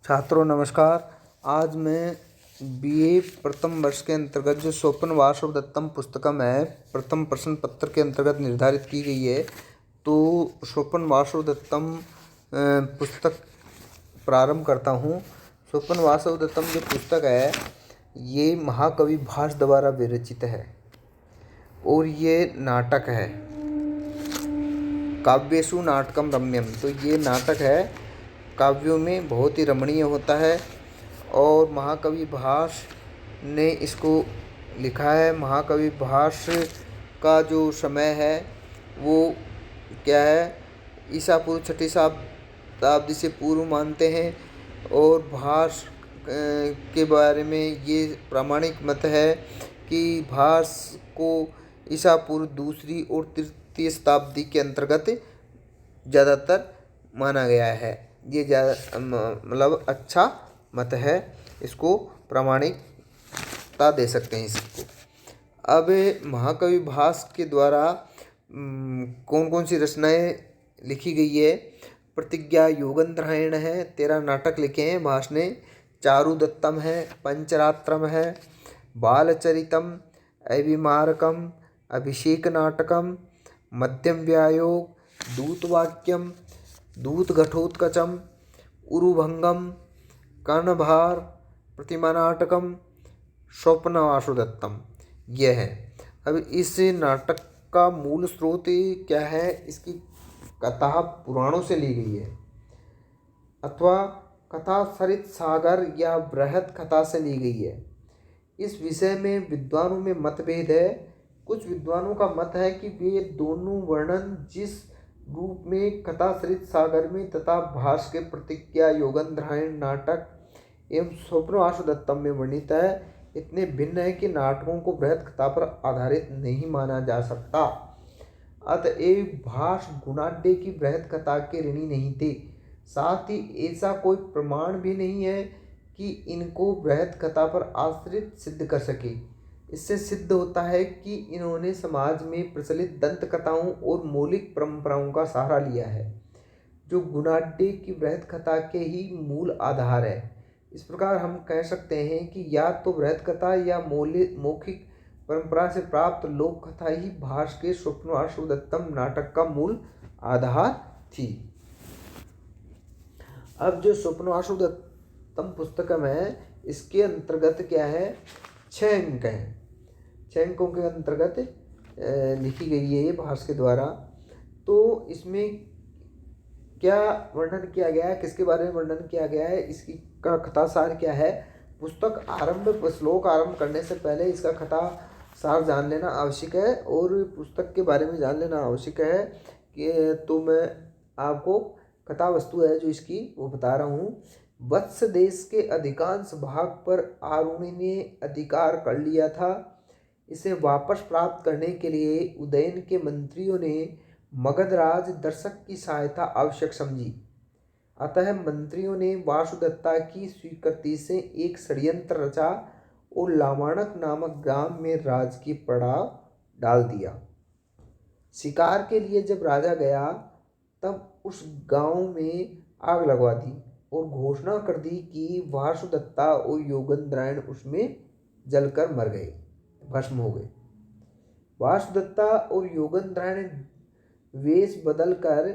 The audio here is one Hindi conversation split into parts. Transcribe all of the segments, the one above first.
छात्रों नमस्कार। आज मैं बीए प्रथम वर्ष के अंतर्गत जो स्वपन वासव दत्तम पुस्तकम है, प्रथम प्रश्न पत्र के अंतर्गत निर्धारित की गई है। तो स्वपन वासव दत्तम पुस्तक प्रारंभ करता हूँ। स्वपन वासव दत्तम जो पुस्तक है ये महाकवि भास द्वारा विरचित है और ये नाटक है। काव्येषु नाटकम रम्यम, तो ये नाटक है, काव्यों में बहुत ही रमणीय होता है और महाकवि भास ने इसको लिखा है। महाकवि भास का जो समय है वो क्या है, ईसा पूर्व 6ठी शताब्दी से पूर्व मानते हैं और भास के बारे में ये प्रामाणिक मत है कि भास को ईसा पूर्व 2री और 3री शताब्दी के अंतर्गत ज़्यादातर माना गया है। ये ज़्यादा मतलब अच्छा मत है, इसको प्रामाणिकता दे सकते हैं इसको। अब महाकवि भास के द्वारा कौन कौन सी रचनाएं लिखी गई है। प्रतिज्ञा योगंधरायण है, 13 नाटक लिखे हैं भास ने। चारुदत्तम है, पंचरात्रम है, बालचरितम, अभिमारकम, अभिषेक नाटकम, मध्यम व्यायोग, दूतवाक्यम, दूतघटोत्कचम, उरुभंगम, कर्णभार, प्रतिमा नाटकम, स्वप्न वासव दत्तम, यह है। अब इस नाटक का मूल स्रोत क्या है, इसकी कथा पुराणों से ली गई है अथवा कथा सरित सागर या बृहद कथा से ली गई है। इस विषय में विद्वानों में मतभेद है। कुछ विद्वानों का मत है कि वे दोनों वर्णन जिस रूप में कथा सरित सागर में तथा भास के प्रतिज्ञा योगंधरायण नाटक एवं स्वप्न वासव दत्तम में वर्णित है, इतने भिन्न है कि नाटकों को बृहद कथा पर आधारित नहीं माना जा सकता। अतएव भास गुणाढ्य की बृहद कथा के ऋणी नहीं थे। साथ ही ऐसा कोई प्रमाण भी नहीं है कि इनको बृहद कथा पर आश्रित सिद्ध कर सके। इससे सिद्ध होता है कि इन्होंने समाज में प्रचलित दंत कथाओं और मौलिक परंपराओं का सहारा लिया है, जो गुणाढ्य की बृहद कथा के ही मूल आधार है। इस प्रकार हम कह सकते हैं कि या तो बृहद कथा या मौखिक परंपरा से प्राप्त लोक कथा ही भास के स्वप्न वासव दत्तम नाटक का मूल आधार थी। अब जो स्वप्न वासव दत्तम पुस्तकम है, इसके अंतर्गत क्या है, 6 अंक हैं। 6 अंकों के अंतर्गत लिखी गई है ये भास के द्वारा। तो इसमें क्या वर्णन किया गया है, किसके बारे में वर्णन किया गया है, इसकी का कथासार क्या है। पुस्तक श्लोक आरंभ करने से पहले इसका कथा सार जान लेना आवश्यक है और पुस्तक के बारे में जान लेना आवश्यक है कि तो मैं आपको कथा वस्तु है जो इसकी वो बता रहा हूँ। वत्स देश के अधिकांश भाग पर आरुणि ने अधिकार कर लिया था। इसे वापस प्राप्त करने के लिए उदयन के मंत्रियों ने मगधराज दर्शक की सहायता आवश्यक समझी। अतः मंत्रियों ने वासुदत्ता की स्वीकृति से एक षड्यंत्र रचा और लामाणक नामक ग्राम में राज की पड़ाव डाल दिया। शिकार के लिए जब राजा गया तब उस गांव में आग लगवा दी और घोषणा कर दी कि वासुदत्ता और योगंधरायण उसमें जलकर मर गए, भस्म हो गए। वासुदत्ता और योगंधरायण वेश बदलकर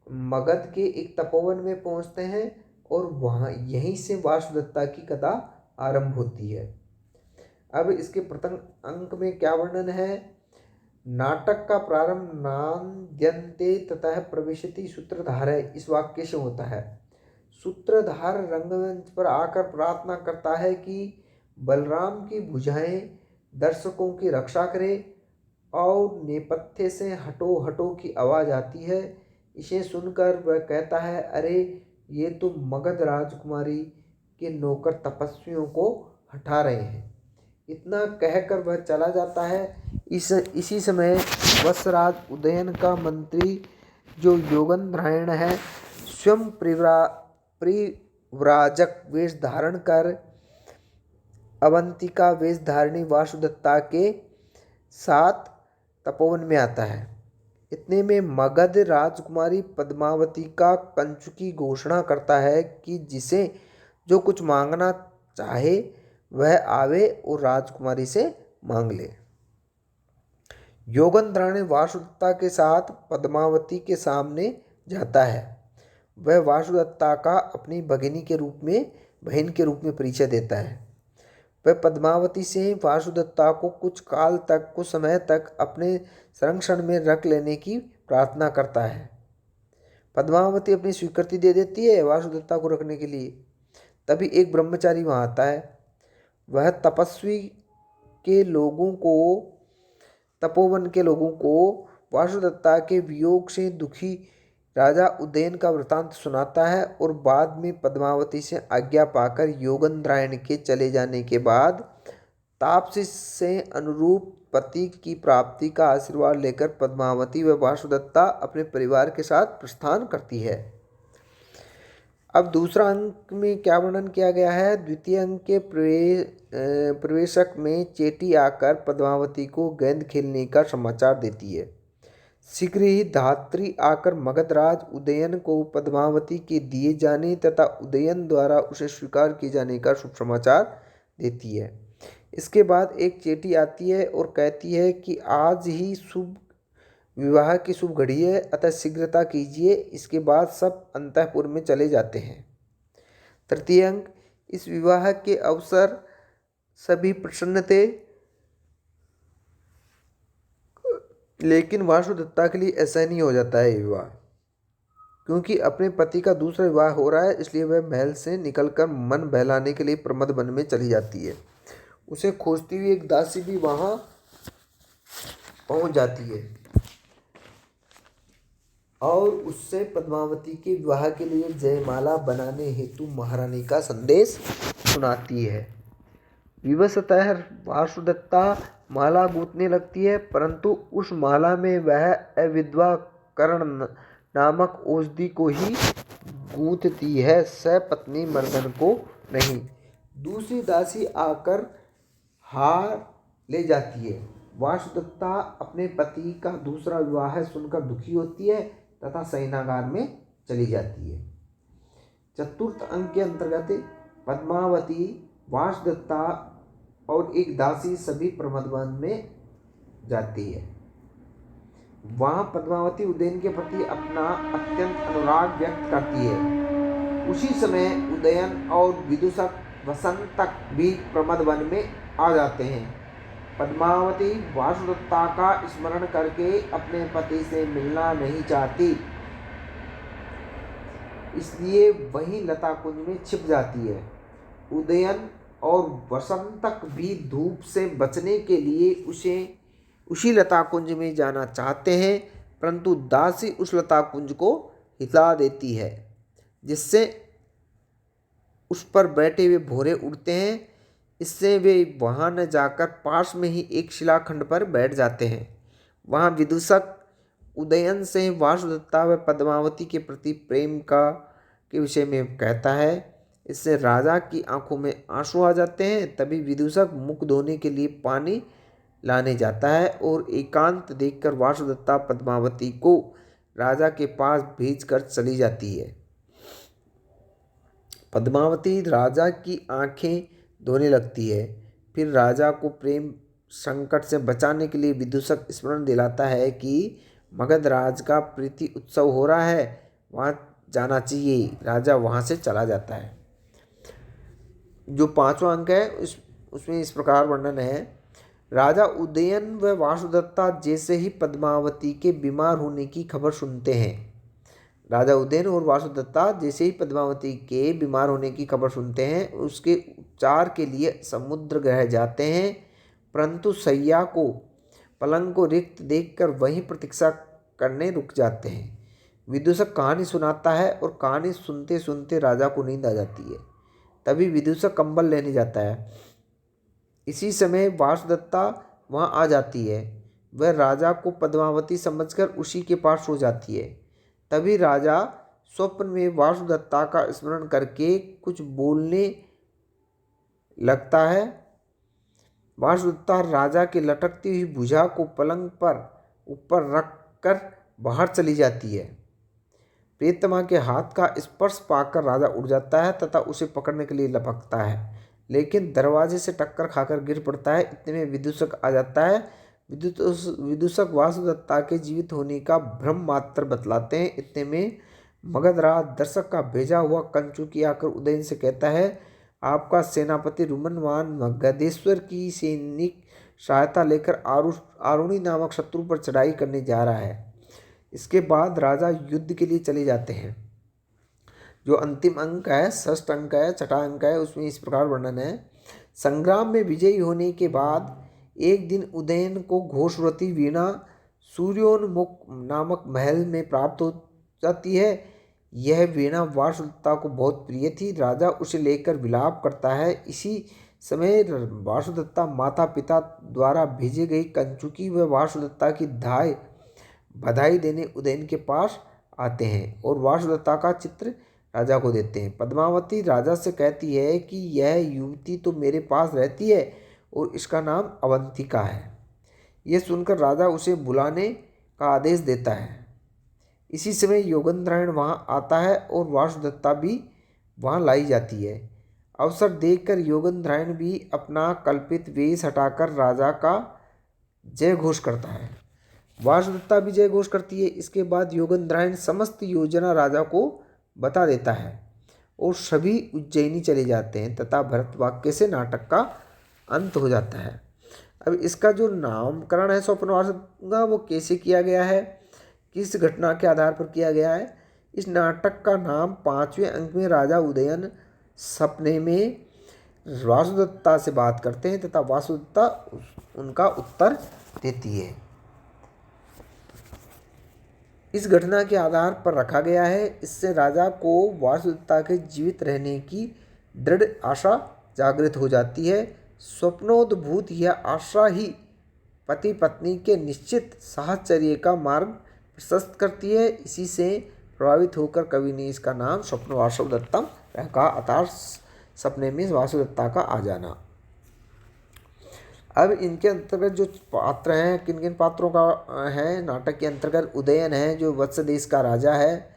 मगध के एक तपोवन में पहुंचते हैं और वहाँ यहीं से वासुदत्ता की कथा आरंभ होती है। अब इसके प्रथम अंक में क्या वर्णन है। नाटक का प्रारंभ नान्द्यन्ते ततः प्रविशति सूत्रधार है, इस वाक्य से होता है। सूत्रधार रंगमंच पर आकर प्रार्थना करता है कि बलराम की भुजाएं दर्शकों की रक्षा करे और नेपथ्य से हटो हटो की आवाज़ आती है। इसे सुनकर वह कहता है, अरे ये तो मगध राजकुमारी के नौकर तपस्वियों को हटा रहे हैं। इतना कहकर वह चला जाता है। इसी समय वत्सराज उदयन का मंत्री जो योगंधरायण है स्वयं परिव्राजक वेश धारण कर अवंतिका वेश धारिणी वासुदत्ता के साथ तपोवन में आता है। इतने में मगध राजकुमारी पद्मावती का कंचुकी घोषणा करता है कि जिसे जो कुछ मांगना चाहे वह आवे और राजकुमारी से मांग ले। योगेंद्राणी वासुदत्ता के साथ पद्मावती के सामने जाता है। वह वासुदत्ता का अपनी भगिनी के रूप में, बहन के रूप में परिचय देता है। वह पद्मावती से वासुदत्ता को कुछ समय तक अपने संरक्षण में रख लेने की प्रार्थना करता है। पद्मावती अपनी स्वीकृति दे देती है वासुदत्ता को रखने के लिए। तभी एक ब्रह्मचारी वहाँ आता है। वह तपोवन के लोगों को वासुदत्ता के वियोग से दुखी राजा उदयन का वृतांत सुनाता है और बाद में पद्मावती से आज्ञा पाकर योगेंद्रायण के चले जाने के बाद तापसी से अनुरूप पति की प्राप्ति का आशीर्वाद लेकर पद्मावती व वासुदत्ता अपने परिवार के साथ प्रस्थान करती है। अब दूसरा अंक में क्या वर्णन किया गया है। द्वितीय अंक के प्रवेशक में चेटी आकर पद्मावती को गेंद खेलने का समाचार देती है। शीघ्र ही धात्री आकर मगधराज उदयन को पद्मावती के दिए जाने तथा उदयन द्वारा उसे स्वीकार किए जाने का शुभ समाचार देती है। इसके बाद एक चेटी आती है और कहती है कि आज ही विवाह की शुभ घड़ी है, अतः शीघ्रता कीजिए। इसके बाद सब अंतःपुर में चले जाते हैं। तृतीय अंक, इस विवाह के अवसर सभी प्रसन्न थे, लेकिन वासुदत्ता के लिए असहनीय हो जाता है ये विवाह, क्योंकि अपने पति का दूसरा विवाह हो रहा है। इसलिए वह महल से निकलकर मन बहलाने के लिए प्रमद वन में चली जाती है। उसे खोजती हुई एक दासी भी वहां पहुंच जाती है और उससे पद्मावती के विवाह के लिए जयमाला बनाने हेतु महारानी का संदेश सुनाती है। विवशतः वासुदत्ता माला गूंथने लगती है, परंतु उस माला में वह अविद्वा कर्ण नामक औषधि को ही गूंथती है, सपत्नी मर्दन को नहीं। दूसरी दासी आकर हार ले जाती है। वासुदत्ता अपने पति का दूसरा विवाह सुनकर दुखी होती है तथा शयनागार में चली जाती है। चतुर्थ अंक के अंतर्गत पद्मावती, वासुदत्ता और एक दासी सभी प्रमदवन में जाती है। वहाँ पद्मावती उदयन के प्रति अपना अत्यंत अनुराग व्यक्त करती है। उसी समय उदयन और विदूषक वसंतक भी प्रमदवन में आ जाते हैं। पद्मावती वासुदत्ता का स्मरण करके अपने पति से मिलना नहीं चाहती, इसलिए वहीं लता कुंज में छिप जाती है। उदयन और वसंतक भी धूप से बचने के लिए उसी लता कुंज में जाना चाहते हैं, परंतु दासी उस लता कुंज को हिला देती है, जिससे उस पर बैठे हुए भौरे उड़ते हैं। इससे वे वहां न जाकर पास में ही एक शिलाखंड पर बैठ जाते हैं। वहां विदूषक उदयन से वासुदत्ता व पद्मावती के प्रति प्रेम के विषय में कहता है। इससे राजा की आंखों में आंसू आ जाते हैं। तभी विदूषक मुख धोने के लिए पानी लाने जाता है और एकांत देखकर वासुदत्ता पद्मावती को राजा के पास भेजकर चली जाती है। पद्मावती राजा की आंखें धोने लगती है। फिर राजा को प्रेम संकट से बचाने के लिए विदूषक स्मरण दिलाता है कि मगधराज का प्रीति उत्सव हो रहा है, वहाँ जाना चाहिए। राजा वहाँ से चला जाता है। जो पांचवा अंक है उसमें इस प्रकार वर्णन है। राजा उदयन व वासुदत्ता जैसे ही पद्मावती के बीमार होने की खबर सुनते हैं। राजा उदयन और वासुदत्ता जैसे ही पद्मावती के बीमार होने की खबर सुनते हैं, उसके उपचार के लिए समुद्र ग्रह जाते हैं, परंतु सैया को पलंग को रिक्त देखकर वहीं प्रतीक्षा करने रुक जाते हैं। विदूषक कहानी सुनाता है और कहानी सुनते सुनते राजा को नींद आ जाती है। तभी विदूषक कंबल लेने जाता है। इसी समय वासुदत्ता वहां आ जाती है। वह राजा को पद्मावती समझकर उसी के पास सो जाती है। तभी राजा स्वप्न में वासुदत्ता का स्मरण करके कुछ बोलने लगता है। वासुदत्ता राजा की लटकती हुई भुजा को पलंग पर ऊपर रखकर बाहर चली जाती है। प्रियतमा के हाथ का स्पर्श पाकर राजा उठ जाता है तथा उसे पकड़ने के लिए लपकता है, लेकिन दरवाजे से टक्कर खाकर गिर पड़ता है। इतने में विदूषक आ जाता है। विदूषक वासुदत्ता के जीवित होने का भ्रम मात्र बतलाते हैं। इतने में मगधराज दर्शक का भेजा हुआ कंचुकी आकर उदयन से कहता है, आपका सेनापति रुमनवान मगधेश्वर की सैनिक सहायता लेकर आरुणि नामक शत्रु पर चढ़ाई करने जा रहा है। इसके बाद राजा युद्ध के लिए चले जाते हैं। जो अंतिम अंक है, षष्ठ अंक है, छठा अंक है, उसमें इस प्रकार वर्णन है। संग्राम में विजयी होने के बाद एक दिन उदयन को घोषवती वीणा सूर्योन्मुख नामक महल में प्राप्त हो जाती है। यह वीणा वासुदत्ता को बहुत प्रिय थी। राजा उसे लेकर विलाप करता है। इसी समय वासुदत्ता माता पिता द्वारा भेजी गई कंचुकी व वासुदत्ता की बधाई देने उदयन के पास आते हैं और वासुदत्ता का चित्र राजा को देते हैं। पद्मावती राजा से कहती है कि यह युवती तो मेरे पास रहती है और इसका नाम अवंतिका है। यह सुनकर राजा उसे बुलाने का आदेश देता है। इसी समय योगेंद्रायण वहाँ आता है और वासुदत्ता भी वहाँ लाई जाती है। अवसर देखकर योगेंद्रायण भी अपना कल्पित वेश हटाकर राजा का जय घोष करता है। वासुदत्ता भी जय घोष करती है। इसके बाद योगेंद्रायण समस्त योजना राजा को बता देता है और सभी उज्जैनी चले जाते हैं तथा भरत वाक्य से नाटक का अंत हो जाता है। अब इसका जो नामकरण है स्वप्नवास का, वो कैसे किया गया है, किस घटना के आधार पर किया गया है। इस नाटक का नाम 5वें अंक में राजा उदयन सपने में वासुदत्ता से बात करते हैं तथा वासुदत्ता उनका उत्तर देती है। इस घटना के आधार पर रखा गया है। इससे राजा को वासुदत्ता के जीवित रहने की दृढ़ आशा जागृत हो जाती है। स्वप्नोद्भूत यह आशा ही पति पत्नी के निश्चित साहचर्य का मार्ग प्रशस्त करती है। इसी से प्रभावित होकर कवि ने इसका नाम स्वप्न वासुदत्तम रखा, अर्थात सपने में वासुदत्ता का आ जाना। अब इनके अंतर्गत जो पात्र हैं, किन किन पात्रों का है नाटक के अंतर्गत, उदयन है जो वत्स देश का राजा है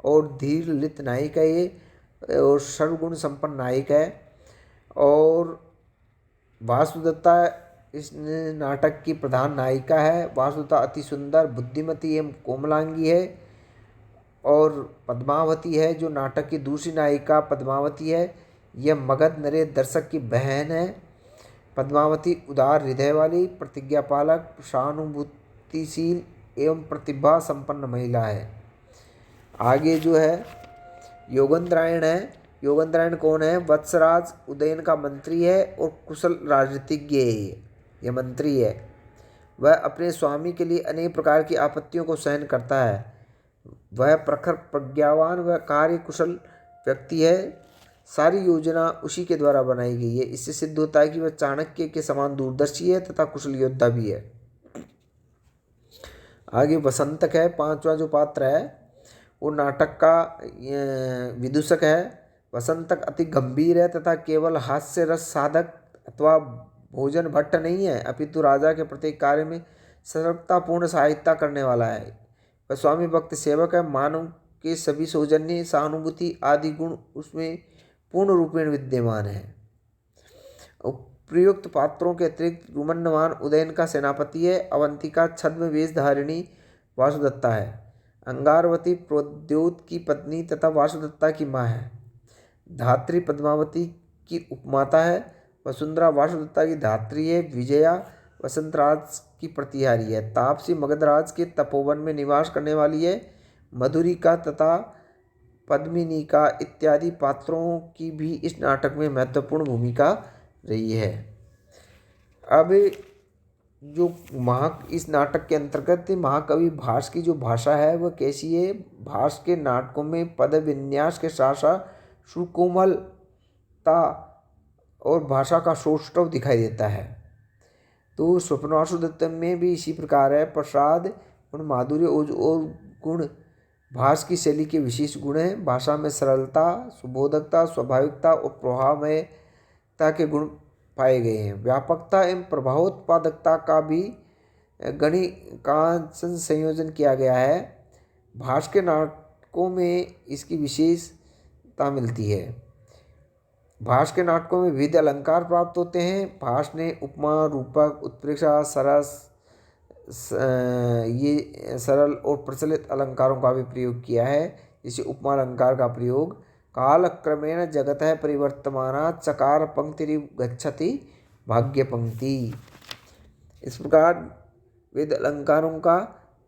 और धीर लित नायक है ये, और सर्वगुण संपन्न नायक है। और वासुदत्ता इस नाटक की प्रधान नायिका है। वासुदत्ता अति सुंदर, बुद्धिमती एवं कोमलांगी है। और पद्मावती है जो नाटक की दूसरी नायिका पद्मावती है, यह मगध नरेश दर्शक की बहन है। पद्मावती उदार हृदय वाली, प्रतिज्ञापालक, सहानुभूतिशील एवं प्रतिभा संपन्न महिला है। आगे जो है योगेंद्रायण है। योगेंद्रायण कौन है? वत्सराज उदयन का मंत्री है और कुशल राजनीतिज्ञ है। यह मंत्री है। वह अपने स्वामी के लिए अनेक प्रकार की आपत्तियों को सहन करता है। वह प्रखर प्रज्ञावान व कार्य कुशल व्यक्ति है। सारी योजना उसी के द्वारा बनाई गई है। इससे सिद्ध होता है कि वह चाणक्य के समान दूरदर्शी है तथा कुशल योद्धा भी है। आगे वसंतक है, 5वां जो पात्र है वो नाटक का विदूषक है। वसंतक अति गंभीर है तथा केवल हास्य रस साधक अथवा भोजन भट्ट नहीं है, अपितु राजा के प्रत्येक कार्य में सर्वतापूर्ण सहायता करने वाला है। वह स्वामी भक्त सेवक है। मानव के सभी सौजन्य, सहानुभूति आदि गुण उसमें पूर्ण रूपेण विद्यमान है। प्रयुक्त पात्रों के अतिरिक्त रुमन्यमान उदयन का सेनापति है। अवंतिका छद्म वेशधारिणी वासुदत्ता है। अंगारवती प्रोद्योत की पत्नी तथा वासुदत्ता की माँ है। धात्री पद्मावती की उपमाता है। वसुंधरा वासुदत्ता की धात्री है। विजया वसंतराज की प्रतिहारी है। तापसी मगधराज के तपोवन में निवास करने वाली है। मधुरिका तथा पद्मिनिका इत्यादि पात्रों की भी इस नाटक में महत्वपूर्ण भूमिका रही है। अब जो इस नाटक के अंतर्गत महाकवि भास की जो भाषा है वह कैसी है? भास के नाटकों में पद विन्यास के साथ साथ सुकोमलता और भाषा का सौष्ठव दिखाई देता है। तो स्वप्नवासुदत्तम में भी इसी प्रकार है। प्रसाद गुण, माधुर्य और गुण भास की शैली के विशेष गुण हैं। भाषा में सरलता, सुबोधकता, स्वाभाविकता और प्रभावमयता के गुण पाए गए हैं। व्यापकता एवं प्रभावोत्पादकता का भी गणिकांश संयोजन किया गया है। भास के नाटकों नाटकों में इसकी विशेषता मिलती है। भास के नाटकों में विविध अलंकार प्राप्त होते हैं। भास ने उपमा, रूपक, उत्प्रेक्षा, सरस, ये सरल और प्रचलित अलंकारों का भी प्रयोग किया है। जैसे उपमा अलंकार का प्रयोग कालक्रमेण जगतः परिवर्तमानात् चकार पंक्तिरिव गच्छति भाग्य पंक्ति। इस प्रकार वेद अलंकारों का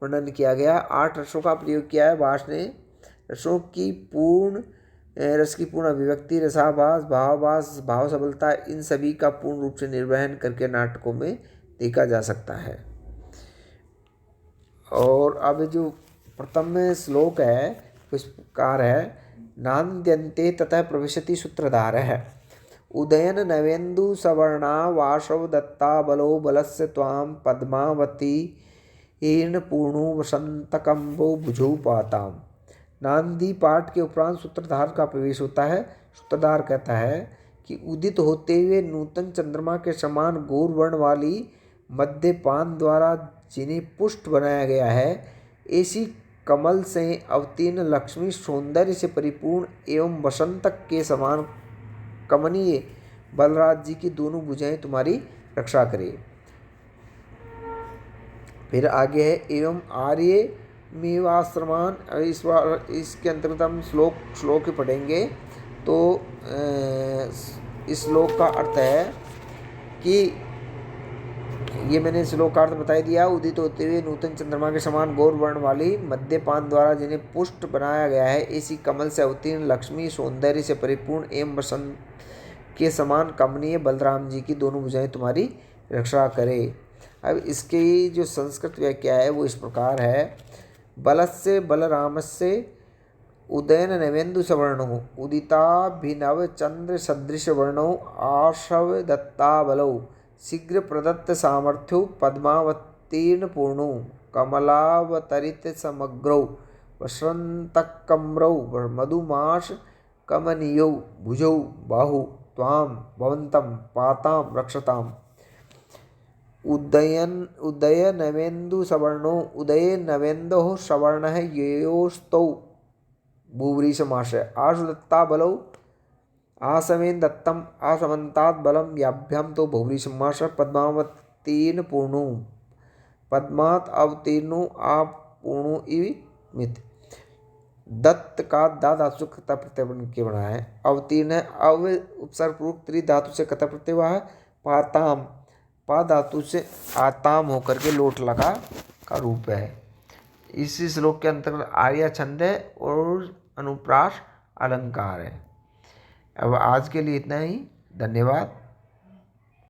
वर्णन किया गया। 8 रसों का प्रयोग किया है भास ने। रसों की रस की पूर्ण अभिव्यक्ति, रसाभास, भावाभास, भाव सबलता, इन सभी का पूर्ण रूप से निर्वहन करके नाटकों में देखा जा सकता है। और अब जो प्रथम श्लोक है इस प्रकार है, नान्द्यन्ते ततः प्रविशति सूत्रधारः उदयन नवेन्दु सवर्णा वाशव दत्ता बलो बलस्य त्वां पद्मावती ईर्ण पूर्णो वसंतकंबो भुजौ पाताम। नांदी पाठ के उपरांत सूत्रधार का प्रवेश होता है। सूत्रधार कहता है कि उदित होते हुए नूतन चंद्रमा के समान गौर वर्ण वाली मध्यपान द्वारा जिन्हें पुष्ट बनाया गया है, ऐसी कमल से अवतीर्ण लक्ष्मी सौंदर्य से परिपूर्ण एवं वसंतक के समान कमनीय बलराज जी की दोनों भुजाएं तुम्हारी रक्षा करे। फिर आगे है एवं आर्य मेवाश्रमान। इसके अंतर्गत हम श्लोक ही पढ़ेंगे। तो इस श्लोक का अर्थ है कि ये मैंने श्लोक का अर्थ बता दिया। उदित होते हुए नूतन चंद्रमा के समान गौर वर्ण वाली मध्यपान द्वारा जिन्हें पुष्ट बनाया गया है, ऐसी कमल से अवतीर्ण लक्ष्मी सौंदर्य से परिपूर्ण एवं वसंत के समान कमनीय बलराम जी की दोनों भुजाएं तुम्हारी रक्षा करे। अब इसकी जो संस्कृत व्याख्या है वो इस प्रकार है, बलस्य बलरामस्य उदयन नवेन्दु सवर्णो उदिताभिनव चंद्र सदृश वर्णो आशव दत्ता बलौ शीघ्र प्रदत्त सामर्थ्यो पद्मावतीर्ण पूर्णो कमलावतरित समग्रौ वसंतकम्रौ मधुमास कमनीयौ भुजौ बाहु त्वां भवन्तं पातां रक्षताम्। उदय नवेन्दु सवर्णो उदये नवेन्दोः सवर्णः येयोस्तौ भूवृषमाश आशु दत्ता बलौ आसमेन दत्तम आसमन्तात् बलम याभ्यां तो भूवृषमाश पद्मावतीर्ण पूर्णो पद्मात् अवतीर्णो आप पूर्णो इव मित। दत्त का दा धातु से कथा प्रत्यय बन के बना है। अवतीर्ण है अव उपसर्ग पूर्वक त्रि धातु से कथा प्रत्यय हुआ है। पाताम पा धातु से आताम होकर के लोट लगा का रूप है। इसी श्लोक के अंतर्गत आर्या छंद है और अनुप्रास अलंकार है। अब आज के लिए इतना ही। धन्यवाद।